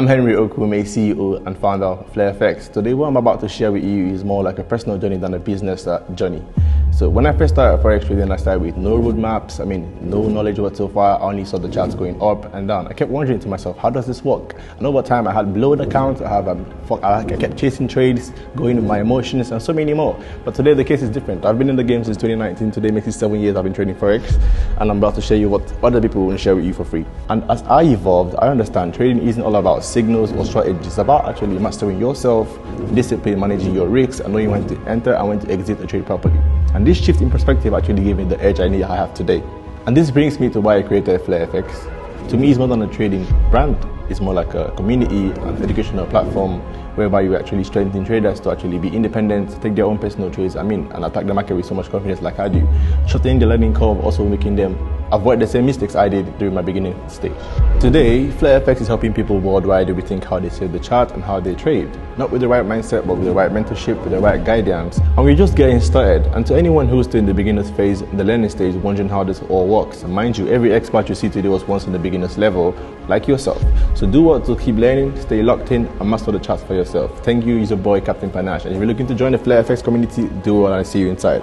I'm Henry Okume, CEO and founder of Flair FX. Today what I'm about to share with you is more like a personal journey than a business journey. So when I first started Forex trading, I started with no roadmaps, no knowledge whatsoever. I only saw the charts going up and down. I kept wondering to myself, how does this work? And over time I had blown accounts, I kept chasing trades, going with my emotions and so many more. But today the case is different. I've been in the game since 2019. Today makes it 7 years I've been trading Forex, and I'm about to share you what other people will share with you for free. And as I evolved, I understand trading isn't all about signals or strategies. It's about actually mastering yourself, discipline, managing your risks, and knowing when to enter and when to exit a trade properly. And this shift in perspective actually gave me the edge I have today. And this brings me to why I created Flair FX. To me, it's more than a trading brand. It's more like a community, an educational platform whereby you actually strengthen traders to actually be independent, take their own personal trades, and attack the market with so much confidence like I do. Shortening the learning curve, also making them avoid the same mistakes I did during my beginning stage. Today, Flair FX is helping people worldwide rethink how they save the chart and how they trade. Not with the right mindset, but with the right mentorship, with the right guidance. And we're just getting started. And to anyone who's still in the beginner's phase, in the learning stage, wondering how this all works. And mind you, every expert you see today was once in the beginner's level, like yourself. So do what to keep learning, stay locked in, and master the charts for yourself. Thank you, it's your boy, Captain Panache. And if you're looking to join the Flair FX community, do what I see you inside.